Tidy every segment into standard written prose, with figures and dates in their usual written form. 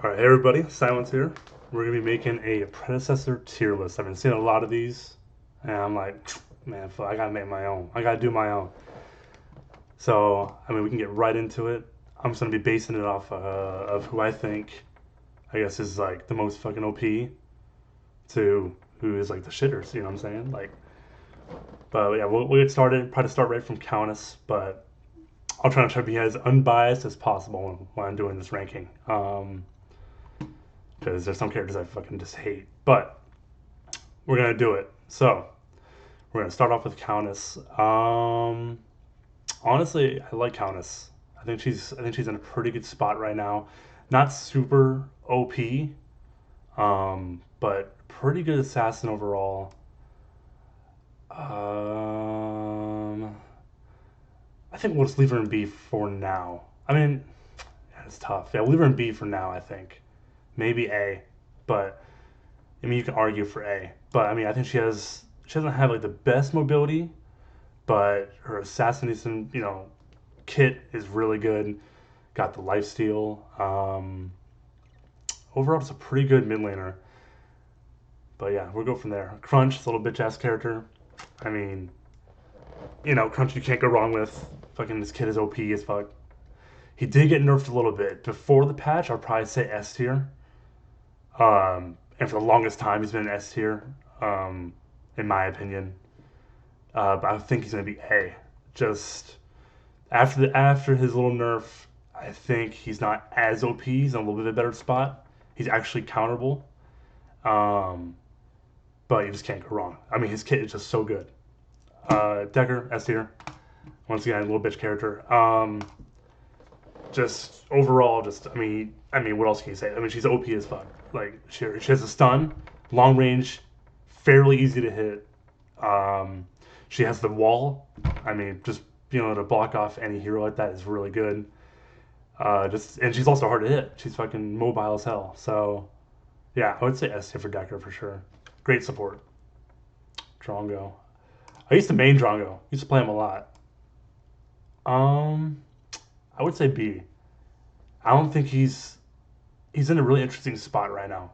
All right, hey everybody, Silence here. We're gonna be making a predecessor tier list. I've been seeing a lot of these, and I'm like, man, fuck, I gotta make my own. I gotta do my own. So, I mean, we can get right into it. I'm just gonna be basing it off of who I think, I guess, is like the most fucking OP to who is like the shitters. You know what I'm saying? Like, but yeah, we'll get started. Try to start right from Countess, but I'll try to be as unbiased as possible when I'm doing this ranking. Because there's some characters I fucking just hate. But we're gonna do it. So we're gonna start off with Countess. Honestly, I like Countess. I think she's in a pretty good spot right now. Not super OP, but pretty good assassin overall. Um, I think we'll just leave her in B for now. I mean, yeah, it's tough. Yeah, we'll leave her in B for now. I think maybe A, but I mean, you can argue for A, but I mean, I think she doesn't have like the best mobility, but her assassination, kit is really good. Got the lifesteal. Overall, it's a pretty good mid laner. But yeah, we'll go from there. Crunch, little bitch ass character. I mean, Crunch you can't go wrong with. Fucking this kid is OP as fuck. He did get nerfed a little bit before the patch. I'd probably say S tier. And for the longest time, he's been an S tier, in my opinion. But I think he's going to be A. Just after his little nerf, I think he's not as OP. He's in a little bit of a better spot. He's actually counterable. Um, but you just can't go wrong. I mean, his kit is just so good. Decker, S tier. Once again, a little bitch character. Just overall, what else can you say? I mean, she's OP as fuck. Like, she has a stun, long range, fairly easy to hit. Um, she has the wall. I mean, just being able to block off any hero like that is really good. And she's also hard to hit. She's fucking mobile as hell. So yeah, I would say S tier for Decker for sure. Great support. Drongo. I used to main Drongo. Used to play him a lot. Um, I would say B. I don't think he's in a really interesting spot right now.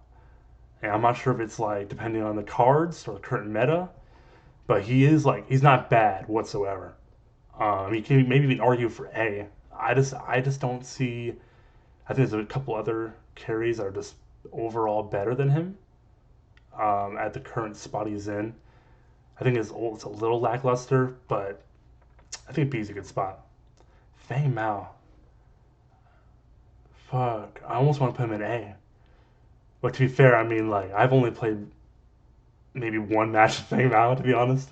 And I'm not sure if it's like depending on the cards or the current meta, but he's not bad whatsoever. You can maybe even argue for A. I just don't see. I think there's a couple other carries that are just overall better than him, at the current spot he's in. I think his ult's a little lackluster, but I think B is a good spot. Fei Mao. Fuck. I almost want to put him in A. But to be fair, I mean, like, I've only played maybe one match with Fei Mao, to be honest.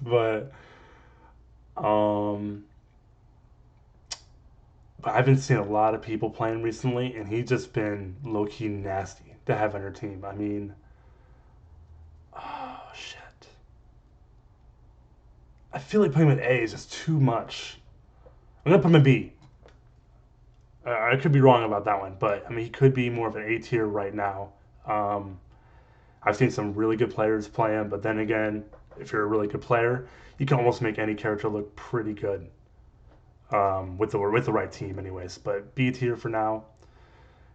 Um, but I've been seeing a lot of people playing recently, and he's just been low key nasty to have on your team. I mean, oh, shit. I feel like putting him in A is just too much. I'm going to put him in B. I could be wrong about that one, but I mean, he could be more of an A tier right now. Um, I've seen some really good players play him, but then again, if you're a really good player, you can almost make any character look pretty good, with the right team, anyways. But B tier for now.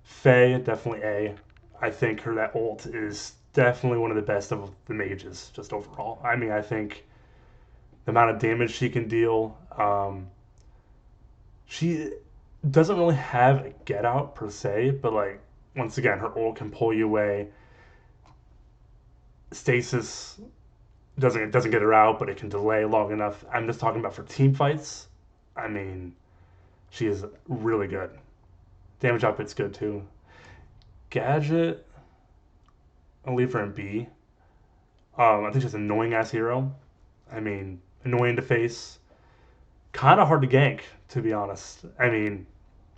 Faye definitely A. I think her that ult is definitely one of the best of the mages, just overall. I mean, I think the amount of damage she can deal. She doesn't really have a get out per se, but like once again, her ult can pull you away. Stasis doesn't get her out, but it can delay long enough. I'm just talking about for team fights. I mean, she is really good. Damage output's good too. Gadget, I'll leave her in B. I think she's an annoying ass hero. I mean, annoying to face, kind of hard to gank, to be honest. I mean,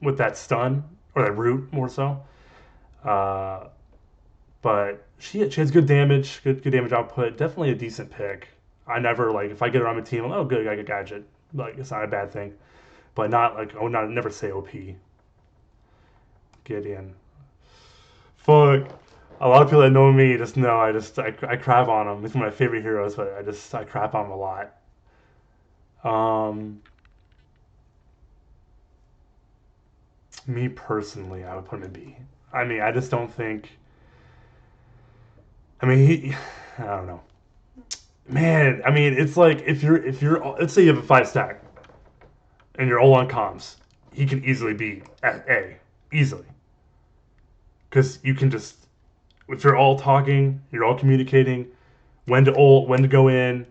with that stun or that root more so. Uh, but she has good damage, good damage output. Definitely a decent pick. I never like if I get her on my team, I'm like, oh good, I get gadget. Like it's not a bad thing, but not like oh not never say OP. Gideon. Fuck. A lot of people that know me just know I crap on him. He's one of my favorite heroes, but I crap on him a lot. Um, Me personally, I would put him in B. I mean, I just don't think. I mean, I don't know. Man, I mean, it's like if you're let's say you have a 5 stack and you're all on comms, he can easily be at A, easily, because you can just if you're all talking, you're all communicating, when to go in,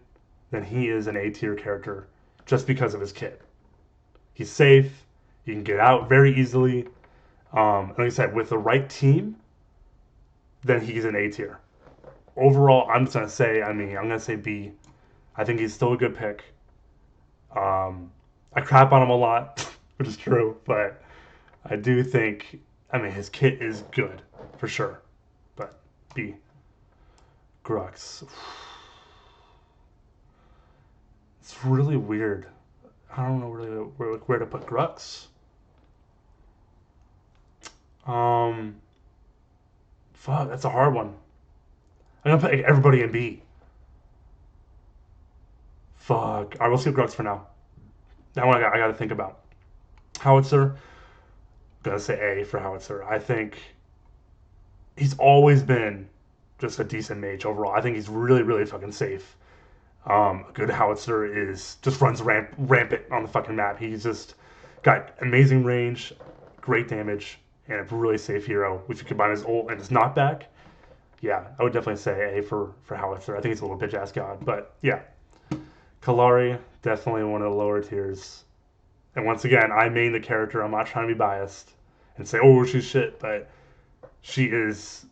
then he is an A tier character just because of his kit. He's safe. He can get out very easily. Like I said, with the right team, then he's an A tier. Overall, I'm just gonna say. I mean, I'm gonna say B. I think he's still a good pick. I crap on him a lot, which is true, but I do think. I mean, his kit is good for sure. But B. Grux. It's really weird. I don't know really where to put Grux. Um, Fuck, that's a hard one. I'm gonna put everybody in B. Fuck. I will skip Grux for now. That one I got to think about. Howitzer. Gonna say A for Howitzer. I think he's always been just a decent mage overall. I think he's really, really fucking safe. A good Howitzer is just runs rampant on the fucking map. He's just got amazing range, great damage, and a really safe hero. If you combine his ult and his knockback, yeah, I would definitely say A for Howitzer. I think he's a little bitch ass god, but yeah, Kalari definitely one of the lower tiers. And once again, I main the character. I'm not trying to be biased and say, oh, she's shit, but she is.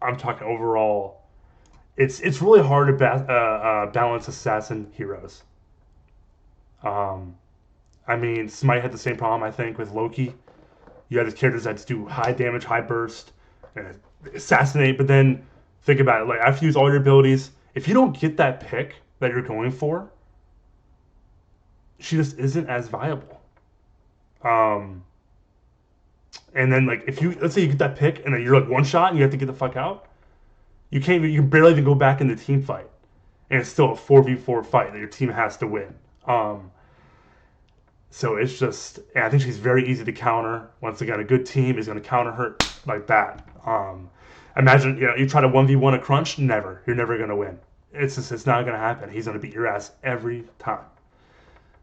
I'm talking overall. It's really hard to balance assassin heroes. Um, I mean, Smite had the same problem I think with Loki. You had the characters that do high damage, high burst, and assassinate. But then think about it, like after you use all your abilities, if you don't get that pick that you're going for, she just isn't as viable. Um, and then like if you let's say you get that pick and then you're like one shot and you have to get the fuck out, you can barely even go back in the team fight, and it's still a 4v4 fight that your team has to win. Um, so it's just, and I think she's very easy to counter. Once again, a good team is going to counter her like that. Imagine you try to 1v1 a crunch, never. You're never going to win. It's not going to happen. He's going to beat your ass every time,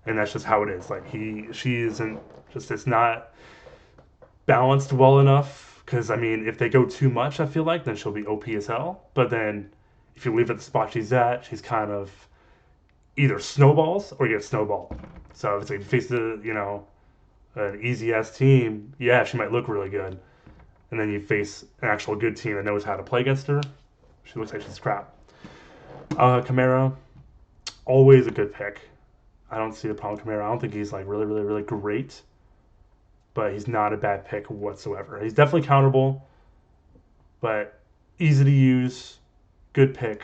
and that's just how it is. Like she isn't just it's not balanced well enough. Because I mean, if they go too much, I feel like then she'll be OP as hell. But then if you leave her at the spot she's at, she's kind of either snowballs or you get snowballed. So if it's like face the an easy ass team, yeah, she might look really good, and then you face an actual good team that knows how to play against her, she looks like she's crap. Chimera, always a good pick. I don't see the problem with Chimera. I don't think he's like really, really, really great, but he's not a bad pick whatsoever. He's definitely counterable, but easy to use, good pick.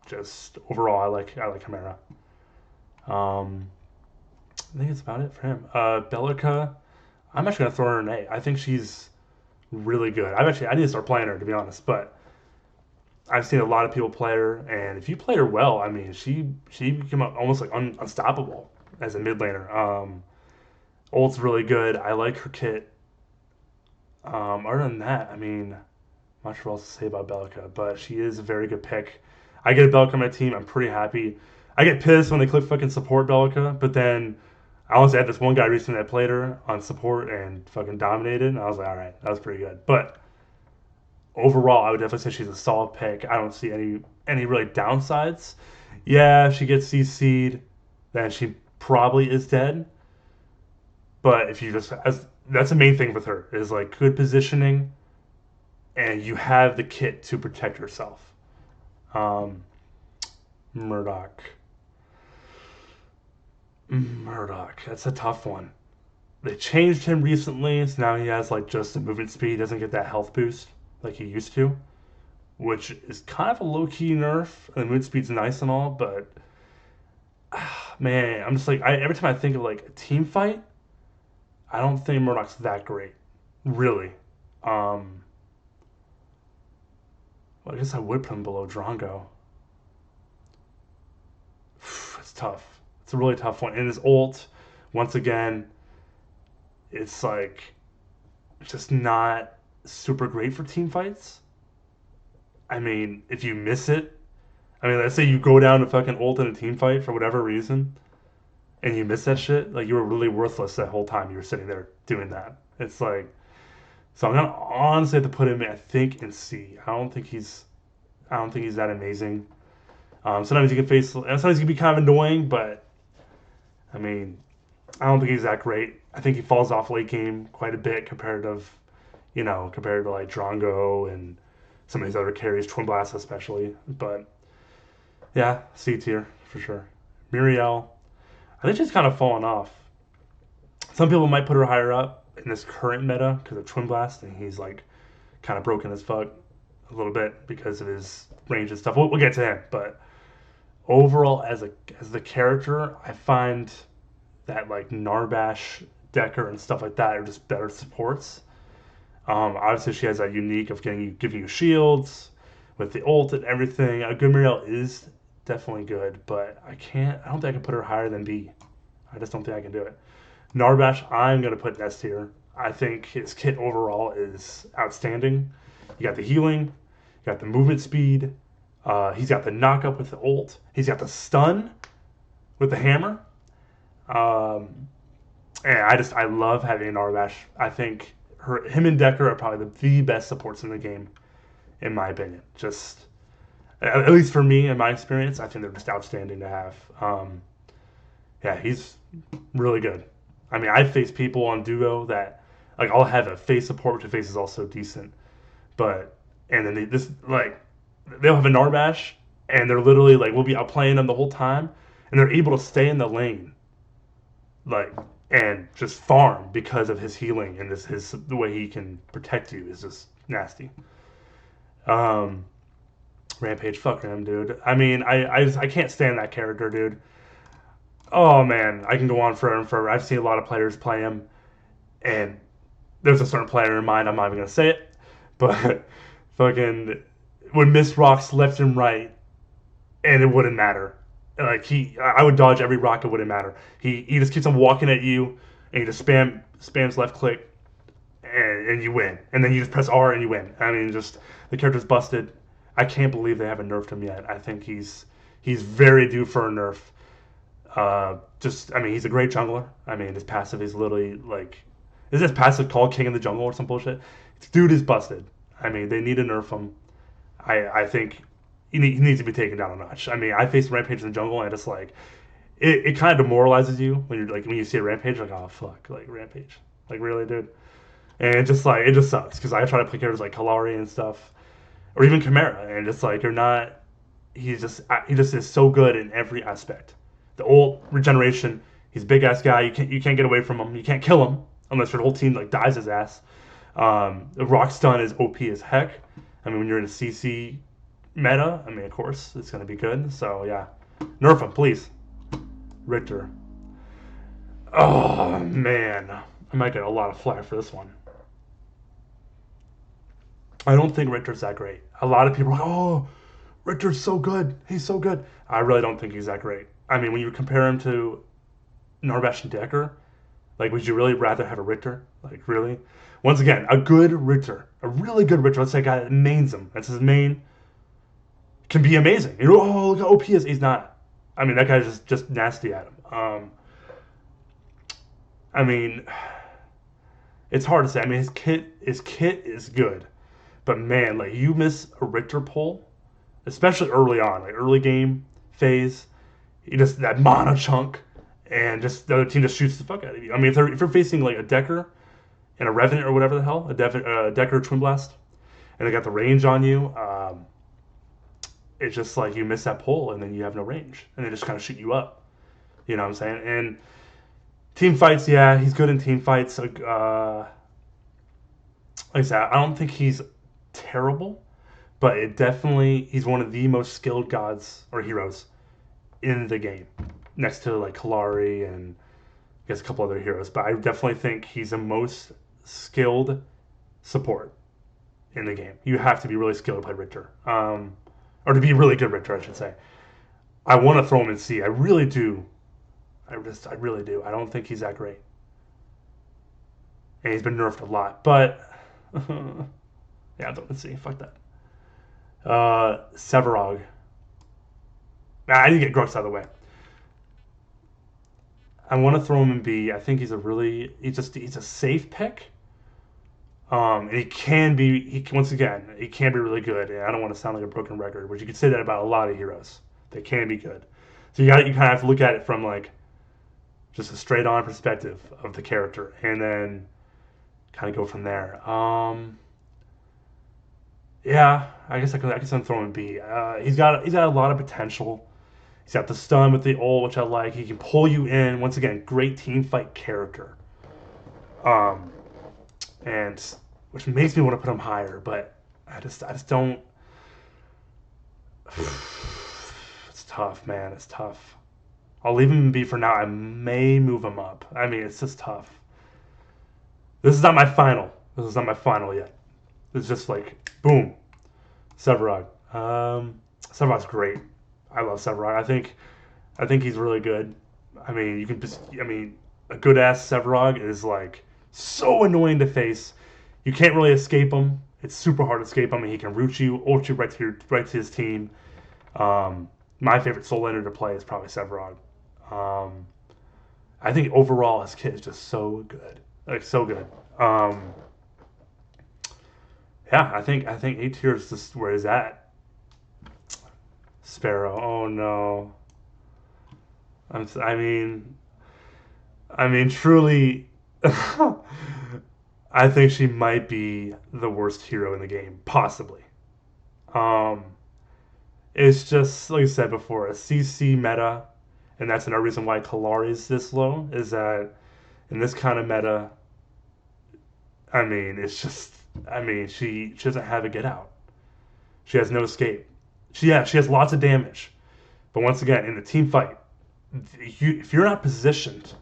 Just overall, I like Chimera. I think it's about it for him. Bellica, I'm actually gonna throw her an A. I think she's really good. I need to start playing her to be honest, but I've seen a lot of people play her, and if you play her well, I mean, she became almost like unstoppable as a mid laner. Ult's really good. I like her kit. Other than that, I mean, I'm not sure what else to say about Bellica, but she is a very good pick. I get a Bellica on my team. I'm pretty happy. I get pissed when they click fucking support Bellica, but then I honestly had this one guy recently that played her on support and fucking dominated, and I was like, all right, that was pretty good. But overall, I would definitely say she's a solid pick. I don't see any really downsides. Yeah, if she gets CC'd, then she probably is dead. But if you just that's the main thing with her is like good positioning, and you have the kit to protect yourself. Um, Murdoch. Murdoch. That's a tough one. They changed him recently, so now he has like just the movement speed. He doesn't get that health boost like he used to, which is kind of a low key nerf. And the movement speed's nice and all, but man, I'm just like every time I think of like a team fight, I don't think Murdoch's that great, really. Um, well, I guess I would put him below Drongo. It's tough. It's a really tough one. And his ult, once again, it's like just not super great for team fights. I mean, if you miss it, I mean, let's say you go down to fucking ult in a team fight for whatever reason, and you miss that shit, like you were really worthless that whole time you were sitting there doing that. It's like, so I'm gonna honestly have to put him, I think, in C. I don't think he's that amazing. Sometimes he can face, sometimes he can be kind of annoying, but I mean, I don't think he's that great. I think he falls off late game quite a bit compared to like Drongo and some of these other carries, Twin Blast especially. But yeah, C tier for sure. Muriel, I think she's kind of fallen off. Some people might put her higher up in this current meta because of Twin Blast, and he's like kind of broken as fuck a little bit because of his range and stuff. We'll get to him, but overall as the character, I find that like Narbash, Decker, and stuff like that are just better supports. Obviously, she has that unique of giving you shields with the ult and everything. Gumariel is definitely good, but I can't. I don't think I can put her higher than B. I just don't think I can do it. Narbash, I'm gonna put in S tier. I think his kit overall is outstanding. You got the healing, you got the movement speed. He's got the knockup with the ult. He's got the stun with the hammer. Um, and I love having Narbash. I think him and Decker are probably the best supports in the game, in my opinion. Just at least for me, in my experience, I think they're just outstanding to have. Yeah, he's really good. I mean, I face people on Duo that like I'll have a face support, which the face is also decent, but and then they'll have a Narbash, and they're literally like we'll be outplaying them the whole time, and they're able to stay in the lane, like and just farm because of his healing and the way he can protect you is just nasty. Um, Rampage, fuck him, dude. I mean, I can't stand that character, dude. Oh man, I can go on forever and forever. I've seen a lot of players play him, and there's a certain player in mind. I'm not even gonna say it, but fucking would miss rocks left and right, and it wouldn't matter. Like I would dodge every rock. It wouldn't matter. He just keeps on walking at you, and he just spams left click, and you win. And then you just press R and you win. I mean, just the character's busted. I can't believe they haven't nerfed him yet. I think he's very due for a nerf. I mean, he's a great jungler. I mean, his passive is literally like, is this passive called King of the Jungle or some bullshit? Dude is busted. I mean, they need to nerf him. I think he needs to be taken down a notch. I mean, I faced Rampage in the jungle, and I just like, it kind of demoralizes you when you see a Rampage, like, oh fuck, like Rampage, like really, dude. And it just sucks because I try to play characters like Kalari and stuff, or even Chimera, and it's like you're not. He just is so good in every aspect. The ult regeneration. He's a big ass guy. You can't get away from him. You can't kill him unless your whole team like dies his ass. The rock stun is OP as heck. I mean, when you're in a CC meta, I mean, of course, it's gonna be good. So yeah, nerf him, please. Richter. Oh man, I might get a lot of flack for this one. I don't think Richter's that great. A lot of people are like, oh, Richter's so good. He's so good. I really don't think he's that great. I mean, when you compare him to Narbash and Decker, like, would you really rather have a Richter? Like, really? Once again, a good Richter, a really good Richter, let's say a guy that mains him, that's his main, can be amazing. You know, oh, look how OP he is. He's not. I mean, that guy's just nasty at him. I mean, it's hard to say. I mean, his kit is good. But man, like you miss a Richter pull, especially early on, like early game phase, you just that mana chunk, and just the other team just shoots the fuck out of you. I mean, if you're facing like a Decker and a Revenant or whatever the hell, a Decker Twin Blast, and they got the range on you, it's just like you miss that pull and then you have no range, and they just kind of shoot you up. You know what I'm saying? And team fights, yeah, he's good in team fights. Like I said, I don't think he's terrible, but he's one of the most skilled gods or heroes in the game, next to like Kalari and I guess a couple other heroes. But I definitely think he's the most skilled support in the game. You have to be really skilled to play Richter, or to be really good Richter, I should say. I want to throw him in C. I really do. I really do. I don't think he's that great. and he's been nerfed a lot. But yeah, let's see. Fuck that. Severog. I need to get Grux out of the way. I want to throw him in B. I think he's a safe pick. And he can be once again he can be really good. And I don't want to sound like a broken record, but you could say that about a lot of heroes. They can be good. So you kind of have to look at it from like just a straight on perspective of the character, and then kind of go from there. Yeah, I guess I'm throwing B. He's got a lot of potential. He's got the stun with the ult, which I like. He can pull you in. Once again, great team fight character. Um, and which makes me want to put him higher, but I just don't. It's tough, man. It's tough. I'll leave him in B for now. I may move him up. I mean, it's just tough. This is not my final. This is not my final yet. It's just like boom, Severog. Severog's great. I love Severog. I think he's really good. I mean, you can just. I mean, a good ass Severog is like so annoying to face. You can't really escape him. It's super hard to escape him, and he can root you, ult you right to his team. My favorite soul ender to play is probably Severog. I think overall his kit is just so good, like so good. Yeah, I think A tier is just where he's at. Sparrow. Oh no. I mean, truly. I think she might be the worst hero in the game, possibly. Um, it's just like I said before, a CC meta, and that's another reason why Kalari is this low. Is that in this kind of meta, I mean, it's just, I mean, she doesn't have a get out. She has no escape. She has lots of damage, but once again, in the team fight, if you're not positioned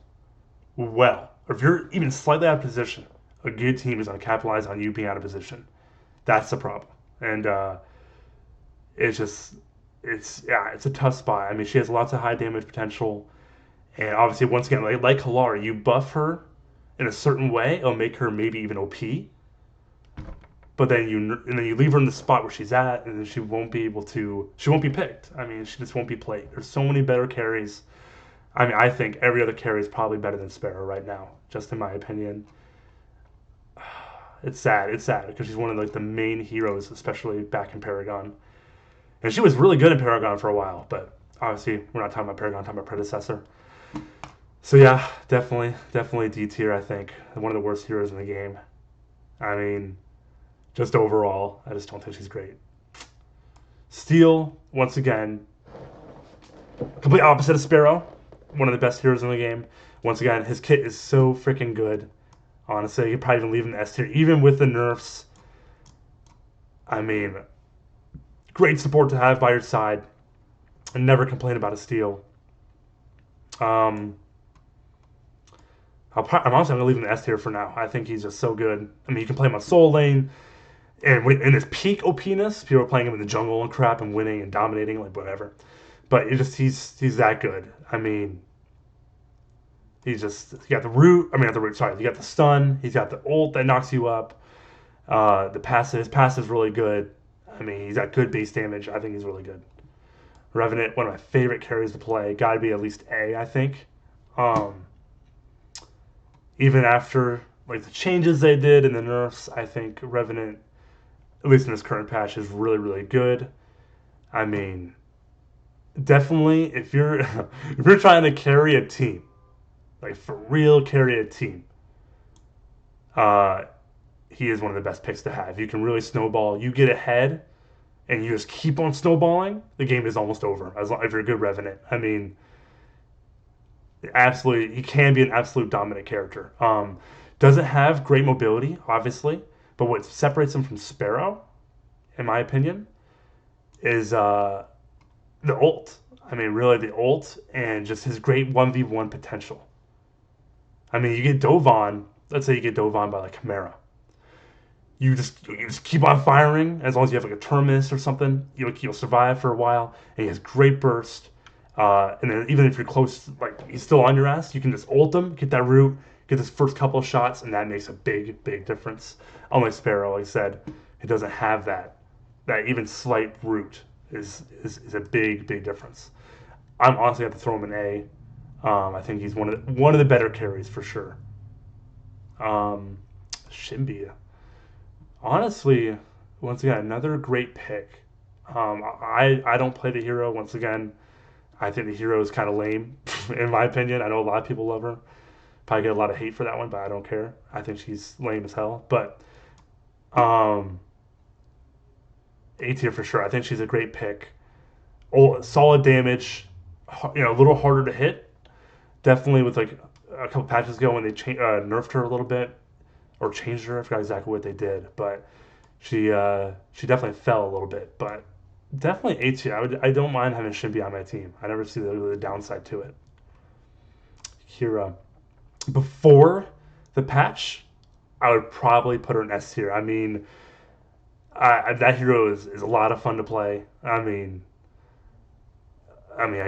well, or if you're even slightly out of position, a good team is going to capitalize on you being out of position. That's the problem, and it's just it's a tough spot. I mean, she has lots of high damage potential, and obviously, once again, like Kalari, you buff her in a certain way, it'll make her maybe even OP. But then you leave her in the spot where she's at, and then she won't be picked. I mean, she just won't be played. There's so many better carries. I mean, I think every other carry is probably better than Sparrow right now, just in my opinion. It's sad. It's sad because she's one of like the main heroes, especially back in Paragon. And she was really good in Paragon for a while, but obviously we're not talking about Paragon, we're talking about Predecessor. So yeah, definitely D tier. I think one of the worst heroes in the game. I mean, just overall, I just don't think she's great. Steel, once again, complete opposite of Sparrow. One of the best heroes in the game. Once again, his kit is so freaking good. Honestly, you probably even leave him in S tier, even with the nerfs. I mean, great support to have by your side, and never complain about a steal. I'm honestly going to leave him in S tier for now. I think he's just so good. I mean, you can play him on Soul Lane, and in his peak OPness, people are playing him in the jungle and crap and winning and dominating, like whatever. But he's that good. I mean, he got the root. I mean, not the root. Sorry, he got the stun. He's got the ult that knocks you up. His passive is really good. I mean, he's got good base damage. I think he's really good. Revenant, one of my favorite carries to play. Got to be at least A, I think. Even after like the changes they did and the nerfs, I think Revenant, at least in this current patch, is really good. I mean, definitely if you're if you're trying to carry a team, like for real carry a team, he is one of the best picks to have. You can really snowball. You get ahead, and you just keep on snowballing. The game is almost over if you're a good Revenant. I mean, absolutely, he can be an absolute dominant character. Doesn't have great mobility, obviously, but what separates him from Sparrow, in my opinion, is the ult. I mean, really the ult and just his great 1v1 potential. I mean, you get Dovahn. Let's say you get Dovahn by like Chimera. You just keep on firing as long as you have like a Terminus or something. You'll survive for a while, and he has great burst. And then even if you're close, like he's still on your ass, you can just ult him, get that root, Get his first couple of shots, and that makes a big, big difference. Unlike Sparrow, like I said, he doesn't have that. That even slight root is a big, big difference. I'm honestly going to throw him an A. I think he's one of the better carries for sure. Um, Shimby, honestly, once again, another great pick. I don't play the hero. Once again, I think the hero is kind of lame, in my opinion. I know a lot of people love her. Probably get a lot of hate for that one, but I don't care. I think she's lame as hell. But um, A tier for sure. I think she's a great pick. Oh, solid damage, a little harder to hit. Definitely with like a couple patches ago when they nerfed her a little bit or changed her. I forgot exactly what they did, but she definitely fell a little bit. But definitely A tier. I don't mind having Shimby on my team. I never see the downside to it. Kira, before the patch, I would probably put her in S tier. I mean, that hero is a lot of fun to play. A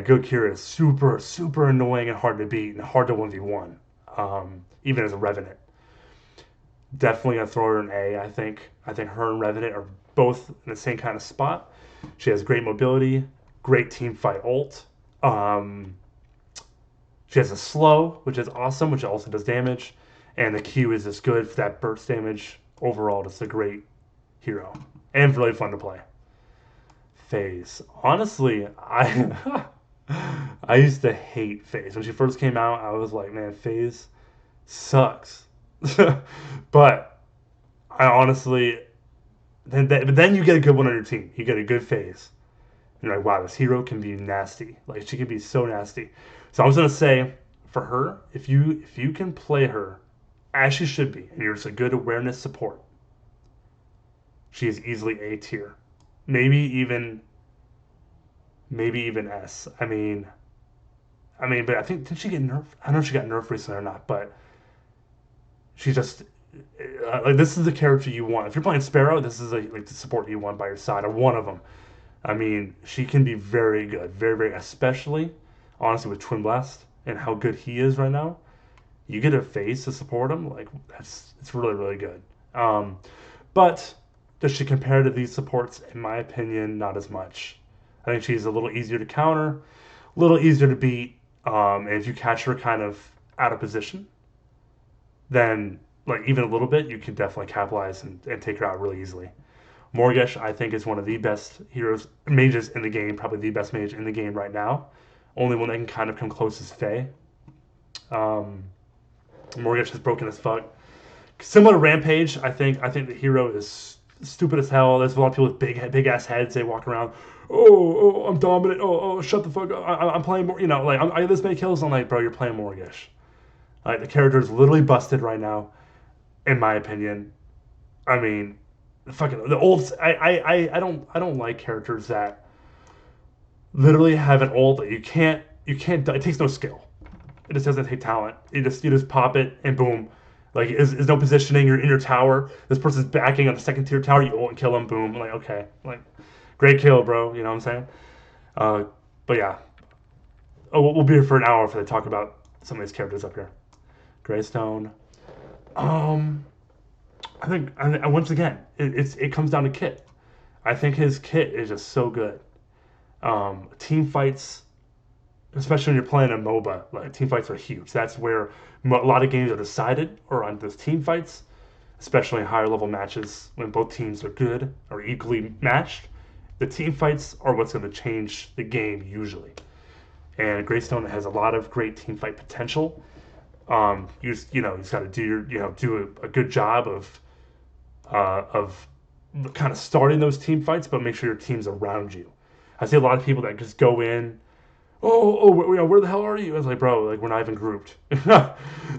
good Kira is super, super annoying and hard to beat and hard to 1v1, even as a Revenant. Definitely going to throw her an A, I think. I think her and Revenant are both in the same kind of spot. She has great mobility, great team fight ult. She has a slow, which is awesome, which also does damage. And the Q is just good for that burst damage. Overall, just a great hero. And really fun to play. Phase. Honestly, I used to hate Phase. When she first came out, I was like, man, Phase sucks. But I honestly, but then you get a good one on your team. You get a good Phase. You're like, wow, this hero can be nasty. Like she can be so nasty. So I was gonna say, for her, if you can play her as she should be, and you're just a good awareness support, she is easily A tier. Maybe even S. But I think did she get nerfed? I don't know if she got nerfed recently or not, but she just like this is the character you want. If you're playing Sparrow, this is like the support you want by your side, or one of them. She can be very good, very, very, especially honestly with Twin Blast and how good he is right now. You get a Phase to support him, like it's really, really good. But does she compare to these supports? In my opinion, not as much. I think she's a little easier to counter, a little easier to beat. And if you catch her kind of out of position, then like even a little bit, you can definitely capitalize and take her out really easily. Morgesh, I think, is one of the best mages in the game, probably the best mage in the game right now. Only one that can kind of come close is Faye. Morgesh is broken as fuck. Similar to Rampage, I think the hero is stupid as hell. There's a lot of people with big ass heads. They walk around, I'm dominant. Shut the fuck up. I'm playing more. I have this many kills. I'm like, bro, you're playing Morgesh. Like the character is literally busted right now, in my opinion. Fucking the old. I don't like characters that literally have an ult that you can't. It takes no skill. It just doesn't take talent. You just pop it and boom. Like is no positioning. You're in your tower. This person's backing on the second tier tower. You ult and kill him. Boom. Like okay. Like great kill, bro. You know what I'm saying? But yeah. We'll be here for an hour if they talk about some of these characters up here. Greystone. I think once again it comes down to kit. I think his kit is just so good. Team fights, especially when you're playing a MOBA, like team fights are huge. That's where a lot of games are decided, or on those team fights, especially in higher level matches when both teams are good or equally matched. The team fights are what's going to change the game usually. And Greystone has a lot of great team fight potential. He's got to do a good job of kind of starting those team fights, but make sure your team's around you. I see a lot of people that just go in, where the hell are you? I was like, bro, like we're not even grouped.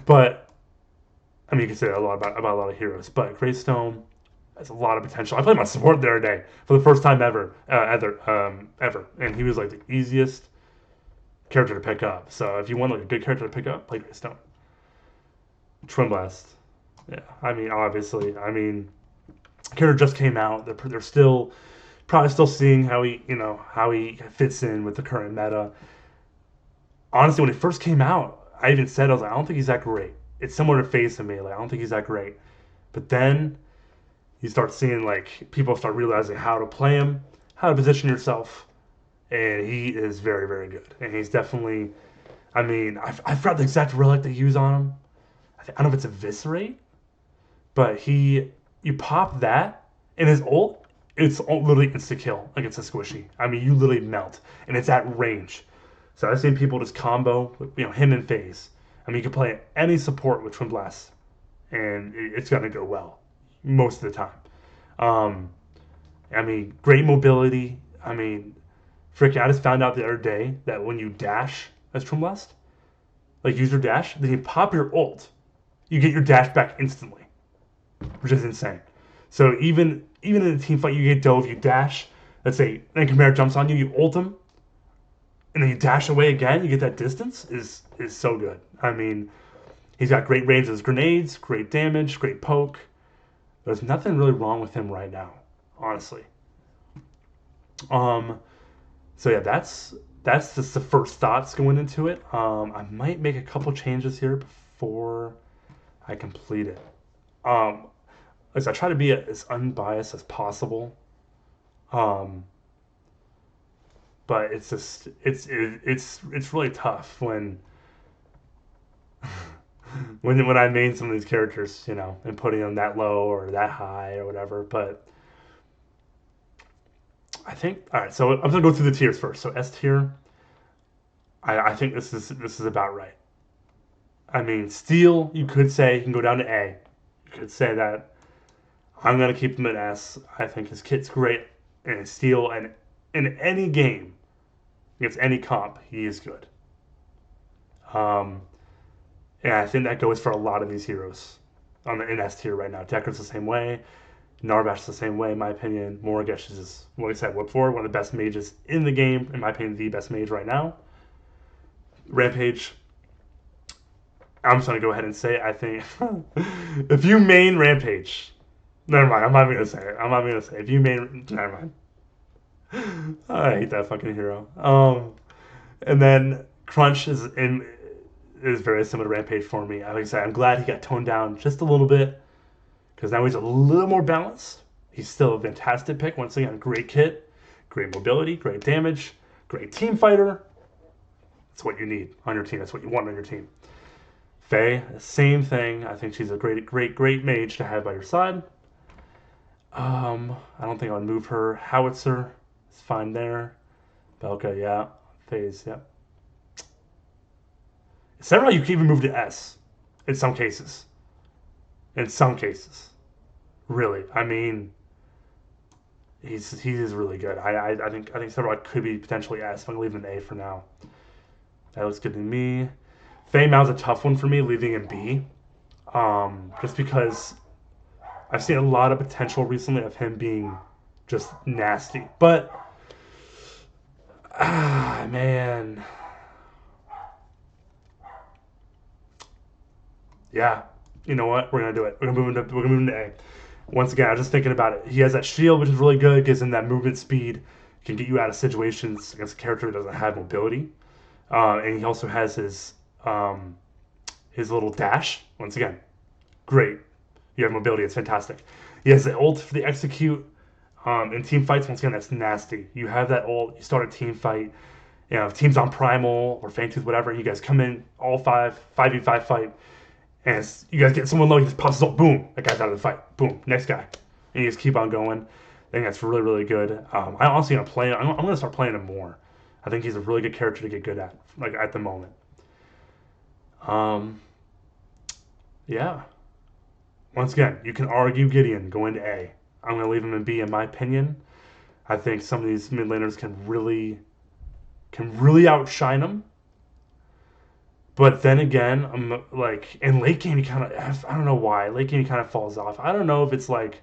But you can say that a lot about a lot of heroes, but Greystone has a lot of potential. I played my support the other day for the first time ever, and he was like the easiest character to pick up. So if you want like a good character to pick up, play Greystone. Twin Blast. Yeah, obviously, character just came out. They're still probably still seeing how he fits in with the current meta. Honestly, when he first came out, I even said I was like, I don't think he's that great. it's similar to FaZe to me. Like I don't think he's that great. But then you start seeing like people start realizing how to play him, how to position yourself, and he is very very good. And he's definitely, I mean, I forgot the exact relic they use on him. I don't know if it's Eviscerate, but you pop that and his ult, it's literally insta kill. Like it's a squishy. I mean, you literally melt, and it's at range. So I've seen people just combo with, him and FaZe. I mean, you can play any support with Twin Blast, and it's gonna go well most of the time. Um, I mean, great mobility. I mean, freaking, I just found out the other day that when you dash as Twin Blast, like use your dash, then you pop your ult, you get your dash back instantly, which is insane. So even in a team fight, you get dove, you dash. Let's say then Chimera jumps on you, you ult him, and then you dash away again. You get that distance is so good. I mean, he's got great range of his grenades, great damage, great poke. There's nothing really wrong with him right now, honestly. Um, so yeah, that's just the first thoughts going into it. I might make a couple changes here before I complete it. Um, as I try to be as unbiased as possible. Um, but it's just it's really tough when when I main some of these characters, and putting them that low or that high or whatever. But I think all right. So I'm gonna go through the tiers first. So S tier, I think this is about right. I mean, Steel, you could say you can go down to A. You could say that I'm gonna keep him at S. I think his kit's great, and Steel, and in any game against any comp, he is good. Um, and I think that goes for a lot of these heroes on the in S tier right now. Decker's the same way. Narbash the same way, in my opinion. Morigesh is just, like I said, Whip Forward, one of the best mages in the game. In my opinion, the best mage right now. Rampage, I'm just going to go ahead and say, I think, if you main Rampage, never mind, I'm not even going to say it. I'm not even going to say it. If you main, never mind. I hate that fucking hero. And then Crunch is very similar to Rampage for me. Like I said, I'm glad he got toned down just a little bit, because now he's a little more balanced. He's still a fantastic pick. Once again, great kit, great mobility, great damage, great team fighter. That's what you need on your team. That's what you want on your team. Faye, same thing. I think she's a great mage to have by your side. I don't think I would move her. Howitzer is fine there. Belka, yeah. Phase, yeah. Several you can even move to S in some cases. In some cases. Really. I mean, he is really good. I think several could be potentially S. I'm gonna leave him in A for now. That looks good to me. Fei Mao's a tough one for me, leaving in B. Just because I've seen a lot of potential recently of him being just nasty. But man. Yeah. You know what? We're gonna do it. We're gonna move into A. Once again, I was just thinking about it. He has that shield, which is really good, gives him that movement speed, can get you out of situations against a character that doesn't have mobility. And he also has his little dash. Once again, great. You have mobility. It's fantastic. He has the ult for the execute. In team fights, once again, that's nasty. You have that ult. You start a team fight. If team's on Primal or Fangtooth, whatever, and you guys come in all 5v5 fight, and you guys get someone low, he just pops his ult, boom, that guy's out of the fight. Boom, next guy. And you just keep on going. I think that's really, really good. I'm honestly going to play I'm going to start playing him more. I think he's a really good character to get good at, like at the moment. Yeah. Once again, you can argue Gideon going to A. I'm going to leave him in B in my opinion. I think some of these mid laners can really outshine him. But then again, I'm like in late game, he kind of, I don't know why. Late game, he kind of falls off. I don't know if it's like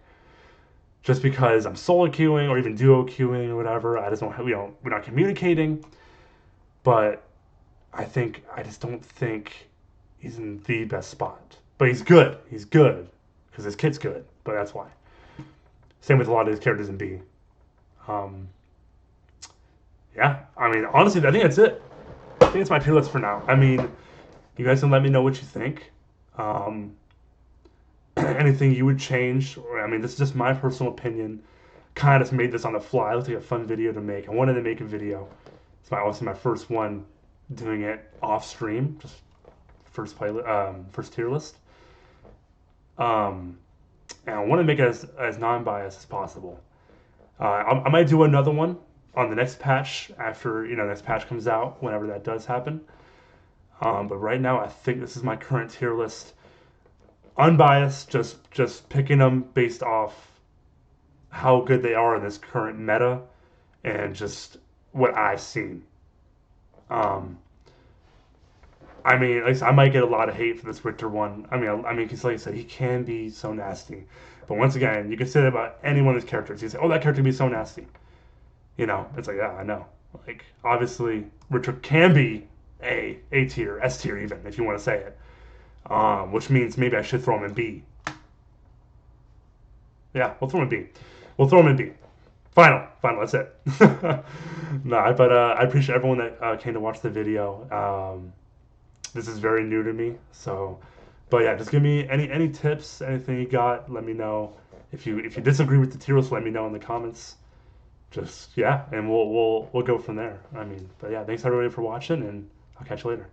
just because I'm solo queuing or even duo queuing or whatever. I just don't, we're not communicating. But I just don't think he's in the best spot. But he's good. He's good because his kit's good. But that's why. Same with a lot of his characters in B. Yeah, I mean, honestly, I think that's it. I think it's my tier list for now. I mean, you guys can let me know what you think. Um, anything you would change? Or, I mean, this is just my personal opinion. Kind of just made this on the fly. It looked like a fun video to make. I wanted to make a video. It's obviously my first one doing it off stream, just first tier list. Um, and I want to make it as non-biased as possible. I might do another one on the next patch after next patch comes out, whenever that does happen. But right now, I think this is my current tier list, unbiased, just picking them based off how good they are in this current meta and just what I've seen. Um, I mean, like I said, I might get a lot of hate for this Richter one. Because like I said, he can be so nasty. But once again, you can say that about any one of his characters. You say, "Oh, that character can be so nasty." It's like, yeah, I know. Like, obviously, Richard can be A tier, S tier, even if you want to say it. Which means maybe I should throw him in B. Yeah, we'll throw him in B. We'll throw him in B. Final. That's it. Nah, but I appreciate everyone that came to watch the video. This is very new to me, so. But yeah, just give me any tips, anything you got. Let me know. If you disagree with the tier list, let me know in the comments. Just yeah, and we'll go from there. But yeah, thanks everybody for watching, and I'll catch you later.